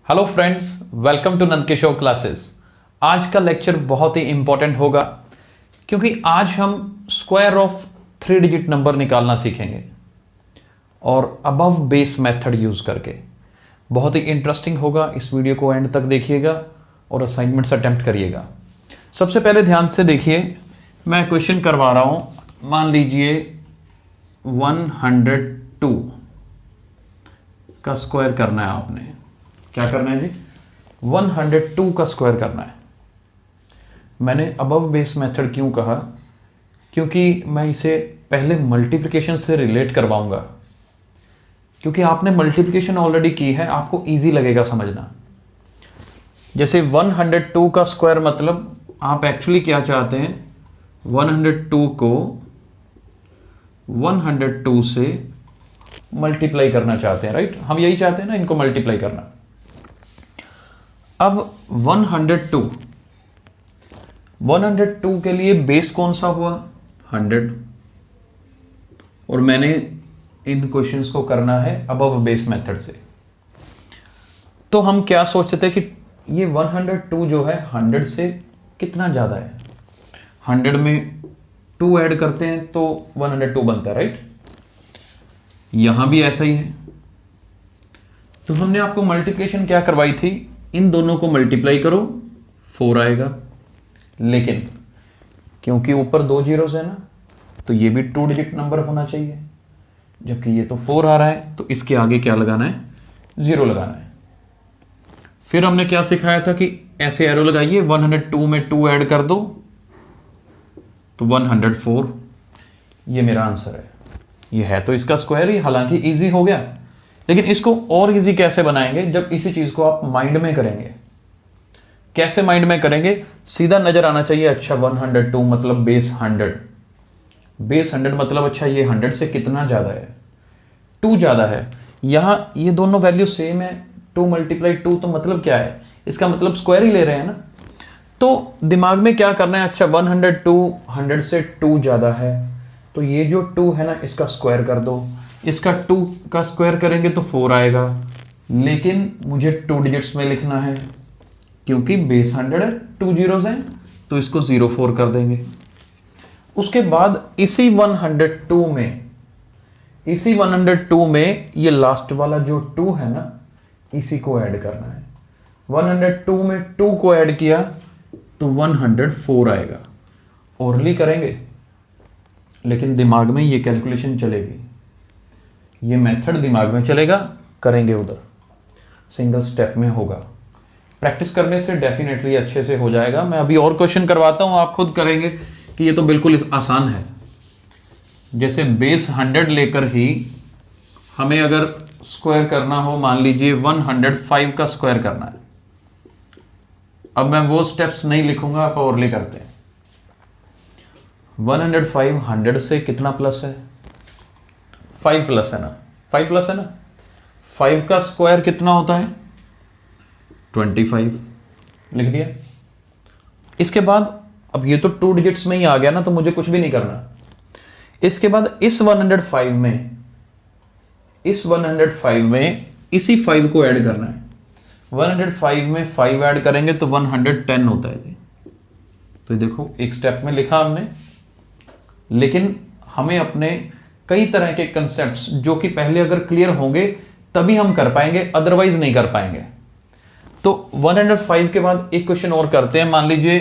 Hello friends, welcome to Nand Kishore classes. आज का lecture बहुत ही इंपॉर्टेंट होगा क्योंकि आज हम स्क्वायर ऑफ 3 डिजिट नंबर निकालना सीखेंगे और अबव बेस मेथड यूज करके। बहुत ही इंटरेस्टिंग होगा, इस वीडियो को एंड तक देखिएगा और असाइनमेंट्स अटेम्प्ट करिएगा। सबसे पहले ध्यान से देखिए, मैं क्वेश्चन करवा रहा हूं। मान लीजिए 102 का स्क्वायर करना है। आपने क्या करना है जी? 102 का स्क्वायर करना है। मैंने अबव बेस मेथड क्यों कहा? क्योंकि मैं इसे पहले मल्टीप्लिकेशन से रिलेट करवाऊंगा, क्योंकि आपने मल्टीप्लिकेशन ऑलरेडी की है, आपको इजी लगेगा समझना। जैसे 102 का स्क्वायर मतलब आप एक्चुअली क्या चाहते हैं, 102 को 102 से मल्टीप्लाई करना चाहते हैं, राइट? हम यही चाहते हैं ना, इनको मल्टीप्लाई करना। अब 102 के लिए बेस कौन सा हुआ? 100। और मैंने इन क्वेश्चंस को करना है अबव बेस मेथड से। तो हम क्या सोचते थे कि ये 102 जो है 100 से कितना ज़्यादा है। 100 में 2 ऐड करते हैं तो 102 बनता है, राइट? यहां भी ऐसा ही है। तो हमने आपको मल्टीप्लिकेशन क्या करवाई थी, इन दोनों को मल्टीप्लाई करो, 4 आएगा। लेकिन क्योंकि ऊपर 2 जीरोस है ना, तो ये भी 2 डिजिट नंबर होना चाहिए, जबकि ये तो 4 आ रहा है, तो इसके आगे क्या लगाना है? 0 लगाना है। फिर हमने क्या सिखाया था कि ऐसे एरो लगाइए, 102 में 2 ऐड कर दो तो 104। ये मेरा आंसर है। ये है तो इसका स्क्वायर ही, हालांकि इजी हो गया, लेकिन इसको और इजी कैसे बनाएंगे जब इसी चीज को आप माइंड में करेंगे। कैसे माइंड में करेंगे? सीधा नजर आना चाहिए, अच्छा 102 मतलब बेस 100, बेस 100 मतलब अच्छा ये 100 से कितना ज्यादा है? 2 ज्यादा है। यहां ये दोनों वैल्यू सेम है, 2 मल्टीप्लाई 2, तो मतलब क्या है? इसका मतलब स्क्वायर ही ले रहे हैं ना। तो दिमाग में क्या करना है, अच्छा 102 100 से 2 ज्यादा है, तो ये जो 2 है ना, इसका स्क्वायर कर दो। इसका 2 का स्क्वायर करेंगे तो 4 आएगा, लेकिन मुझे 2 डिजिट्स में लिखना है क्योंकि बेस 100 है, 2 जीरोस हैं, तो इसको 04 कर देंगे। उसके बाद इसी 102 में ये लास्ट वाला जो 2 है ना, इसी को ऐड करना है। 102 में 2 को ऐड किया तो 104 आएगा। ओरली करेंगे, लेकिन दिमाग में ये कैलकुलेशन चलेगी, ये मेथड दिमाग में चलेगा, करेंगे उधर, सिंगल स्टेप में होगा। प्रैक्टिस करने से डेफिनेटली अच्छे से हो जाएगा। मैं अभी और क्वेश्चन करवाता हूं, आप खुद करेंगे कि ये तो बिल्कुल आसान है। जैसे बेस 100 लेकर ही हमें अगर स्क्वायर करना हो, मान लीजिए 105 का स्क्वायर करना है। अब मैं वो स्टेप्स नहीं लिखूंगा, आप ओरली करते हैं। 105 100 से कितना प्लस है? 5 प्लस है ना, 5 प्लस है ना। 5 का स्क्वायर कितना होता है? 25, लिख दिया। इसके बाद अब ये तो 2 डिजिट्स में ही आ गया ना, तो मुझे कुछ भी नहीं करना। इसके बाद इस 105 में इसी 5 को ऐड करना है। 105 में 5 ऐड करेंगे तो 110 होता है। तो ये देखो, एक स्टेप में लिखा हमने, लेकिन हमें अपने कई तरह के कंसेप्ट्स जो कि पहले अगर क्लियर होंगे तभी हम कर पाएंगे, अदरवाइज नहीं कर पाएंगे। तो 105 के बाद एक क्वेश्चन और करते हैं। मान लीजिए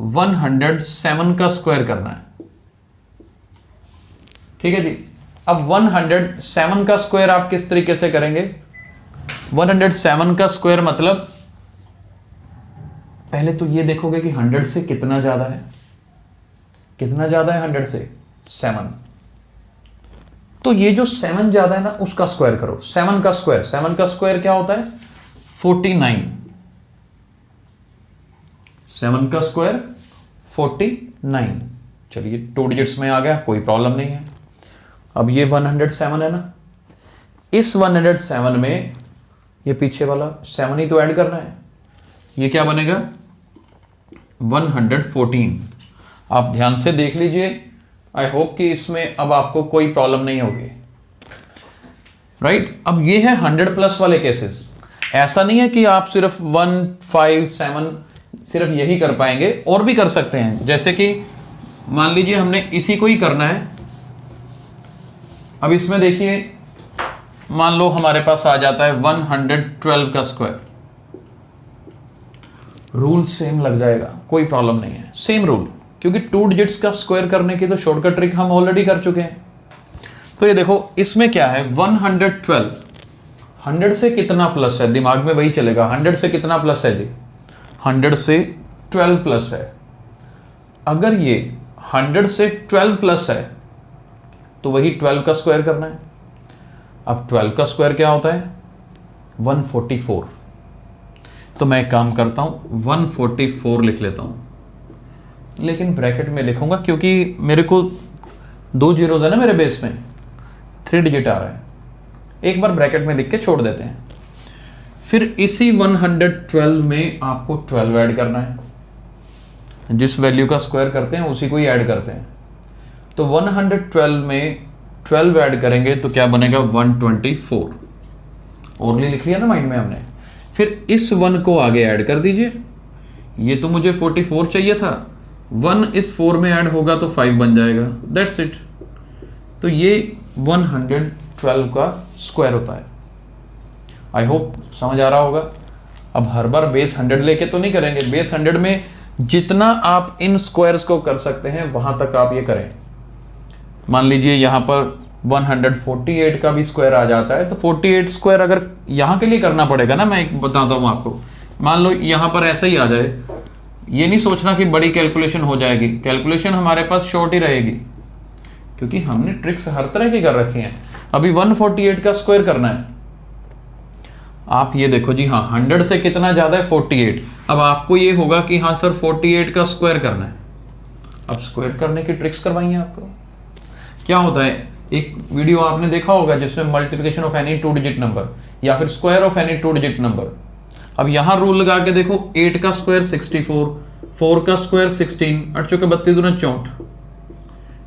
107 का स्क्वायर करना है, ठीक है जी। अब 107 का स्क्वायर आप किस तरीके से करेंगे? 107 का स्क्वायर मतलब पहले तो ये देखोगे कि 100 से कितना ज्यादा है। कितना ज्यादा है 100 से? 7। तो ये जो 7 ज्यादा है ना, उसका स्क्वायर करो। 7 का स्क्वायर क्या होता है? 49। 7 का स्क्वायर 49। चलिए 2 डिजिट्स में आ गया, कोई प्रॉब्लम नहीं है। अब ये 107 है ना, इस 107 में ये पीछे वाला 7 ही तो ऐड करना है। ये क्या बनेगा? 114। आप ध्यान से देख लीजिए, आई होप कि इसमें अब आपको कोई प्रॉब्लम नहीं होगी, राइट? अब ये है 100 प्लस वाले केसेस। ऐसा नहीं है कि आप सिर्फ 1 5 7 सिर्फ यही कर पाएंगे, और भी कर सकते हैं। जैसे कि मान लीजिए हमने इसी को ही करना है। अब इसमें देखिए, मान लो हमारे पास आ जाता है 112 का स्क्वायर। रूल सेम लग जाएगा, कोई प्रॉब्लम नहीं है, सेम रूल, क्योंकि 2 डिजिट्स का स्क्वायर करने की तो शॉर्टकट ट्रिक हम ऑलरेडी कर चुके हैं। तो ये देखो, इसमें क्या है 112, 100 से कितना प्लस है, दिमाग में वही चलेगा। 100 से कितना प्लस है जी, 100 से 12 प्लस है। अगर ये 100 से 12 प्लस है तो वही 12 का स्क्वायर करना है। अब 12 का स्क्वायर क्या होता है, 144। तो मैं एक काम करता हूं, 144 लिख लेता हूं, लेकिन ब्रैकेट में लिखूंगा क्योंकि मेरे को 2 जीरोज है ना मेरे बेस में, 3 डिजिट आ रहा है। एक बार ब्रैकेट में लिख के छोड़ देते हैं। फिर इसी 112 में आपको 12 ऐड करना है। जिस वैल्यू का स्क्वायर करते हैं उसी को ही ऐड करते हैं। तो 112 में 12 ऐड करेंगे तो क्या बनेगा, 124। ओरली लिख लिया ना माइंड में हमने। फिर इस 1 को आगे ऐड कर दीजिए। ये तो मुझे 44 चाहिए था, 1 इस 4 में ऐड होगा तो 5 बन जाएगा। That's it. तो ये 112 का स्क्वायर होता है। आई होप समझ आ रहा होगा। अब हर बार बेस 100 लेके तो नहीं करेंगे। बेस 100 में जितना आप इन स्क्वायर्स को कर सकते हैं वहां तक आप ये करें। मान लीजिए यहां पर 148 का भी स्क्वायर आ जाता है, तो 48 स्क्वायर अगर यहां के लिए करना पड़ेगा ना, मैं एक बताता हूं आपको। मान लो यहां पर ऐसा ही आ जाए, ये नहीं सोचना कि बड़ी कैलकुलेशन हो जाएगी। कैलकुलेशन हमारे पास शॉर्ट ही रहेगी, क्योंकि हमने ट्रिक्स हर तरह की कर रखी हैं। अभी 148 का स्क्वायर करना है। आप ये देखो जी, हाँ 100 से कितना ज्यादा है, 48। अब आपको ये होगा कि हाँ सर 48 का स्क्वायर करना है। अब स्क्वायर करने की ट्रिक्स करवाइए आपको। क्या होता है, एक वीडियो आपने देखा होगा जिसमें multiplication of any 2 digit number या फिर square of any 2 digit number. अब यहां रूल लगा के देखो, 8 का स्क्वायर 64, 4 का स्क्वायर 16, 8 चौके 32 दूना 64।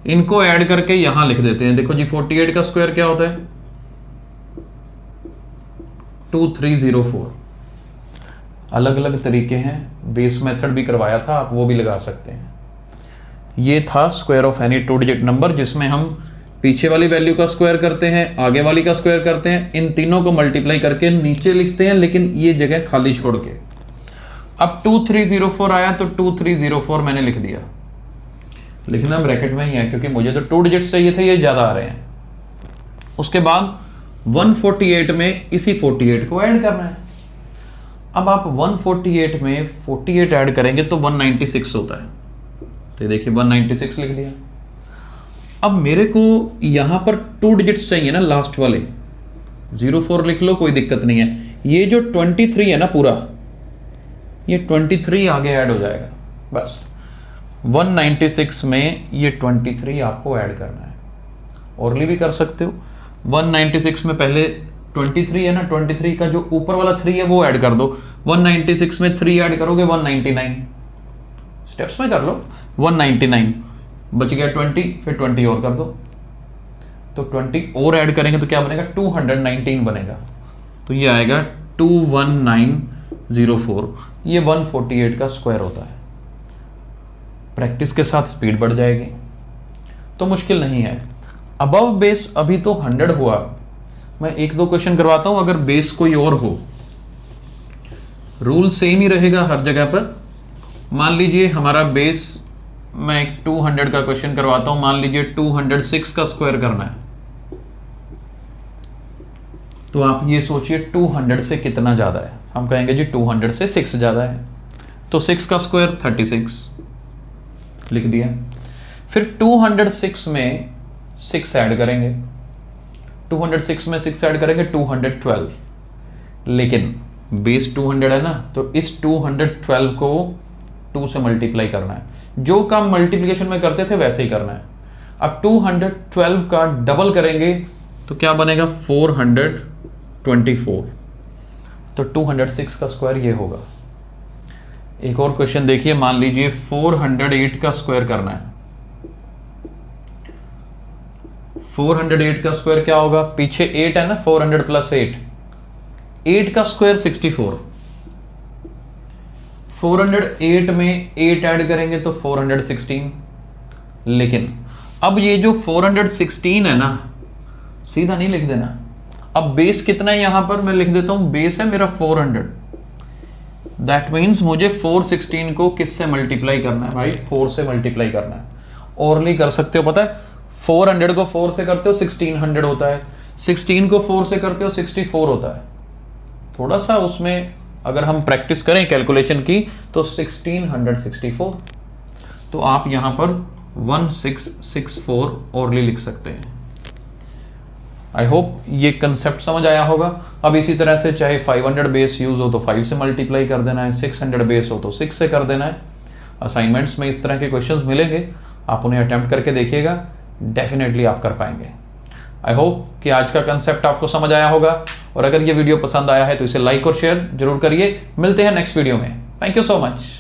इनको ऐड करके यहां लिख देते हैं। देखो जी, 48 का स्क्वायर क्या होता है, 2304। अलग अलग तरीके हैं, बेस मेथड भी करवाया था, आप वो भी लगा सकते हैं। ये था square of any 2 digit number, जिसमें हम पीछे वाली वैल्यू का स्क्वायर करते हैं, आगे वाली का स्क्वायर करते हैं, इन तीनों को मल्टीप्लाई करके नीचे लिखते हैं, लेकिन ये जगह खाली छोड़ के। अब 2304 आया तो 2304 मैंने लिख दिया। लिखना ब्रैकेट में ही है क्योंकि मुझे तो 2 डिजिट्स चाहिए थे, ये ज्यादा आ रहे हैं। उसके बाद 148 में इसी 48 को ऐड करना है। अब आप 148 में 48 ऐड करेंगे तो 196 होता है। तो देखिए 196 लिख दिया। अब मेरे को यहां पर 2 डिजिट्स चाहिए ना, लास्ट वाले 04 लिख लो, कोई दिक्कत नहीं है। ये जो 23 है ना पूरा, ये 23 आगे ऐड हो जाएगा बस। 196 में ये 23 आपको ऐड करना है। ओरली भी कर सकते हो। 196 में पहले 23 है ना, 23 का जो ऊपर वाला 3 है वो ऐड कर दो। 196 में 3 ऐड करोगे 199, स्टेप्स में कर लो। 199 बच गया 20, फिर 20 और कर दो, तो 20 और ऐड करेंगे तो क्या बनेगा, 219 बनेगा। तो ये आएगा 21904। ये 148 का स्क्वायर होता है। प्रैक्टिस के साथ स्पीड बढ़ जाएगी, तो मुश्किल नहीं है। अबव बेस अभी तो 100 हुआ। मैं 1-2 क्वेश्चन करवाता हूं, अगर बेस कोई और हो। रूल सेम ही रहेगा हर जगह पर। मान लीजिए हमारा बेस, मैं एक 200 का क्वेश्चन करवाता हूं। मान लीजिए 206 का स्क्वायर करना है, तो आप ये सोचिए 200 से कितना ज्यादा है। हम कहेंगे जी 200 से 6 ज्यादा है, तो 6 का स्क्वायर 36 लिख दिया। फिर 206 में 6 ऐड करेंगे, 206 में 6 ऐड करेंगे 212। लेकिन बेस 200 है ना, तो इस 212 को 2 से मल्टीप्लाई करना है। जो काम मल्टीप्लिकेशन में करते थे वैसे ही करना है। अब 212 का डबल करेंगे तो क्या बनेगा, 424। तो 206 का स्क्वायर ये होगा। एक और क्वेश्चन देखिए, मान लीजिए 408 का स्क्वायर करना है। 408 का स्क्वायर क्या होगा, पीछे 8 है ना, 400 प्लस 8, 8 का स्क्वायर 64, 408 में 8 ऐड करेंगे तो 416। लेकिन अब ये जो 416 है ना, सीधा नहीं लिख देना। अब बेस कितना है यहां पर, मैं लिख देता हूं बेस है मेरा 400। दैट मीन्स मुझे 416 को किससे मल्टीप्लाई करना है भाई, 4 से मल्टीप्लाई करना है। और नहीं कर सकते हो, पता है 400 को 4 से करते हो 1600 होता है, 16 को 4 से करते हो 64 होता है। थोड़ा सा उसमें अगर हम प्रैक्टिस करें कैलकुलेशन की तो 1664, तो आप यहां पर 1664 ओरली लिख सकते हैं। आई होप ये कंसेप्ट समझ आया होगा। अब इसी तरह से चाहे 500 बेस यूज हो तो 5 से मल्टीप्लाई कर देना है, 600 बेस हो तो 6 से कर देना है। असाइनमेंट्स में इस तरह के क्वेश्चंस मिलेंगे, आप उन्हें अटेम्प्ट करके देखिएगा, डेफिनेटली आप कर पाएंगे। आई होप कि आज का कंसेप्ट आपको समझ आया होगा, और अगर ये वीडियो पसंद आया है तो इसे लाइक और शेयर जरूर करिए। मिलते हैं नेक्स्ट वीडियो में। Thank you so much.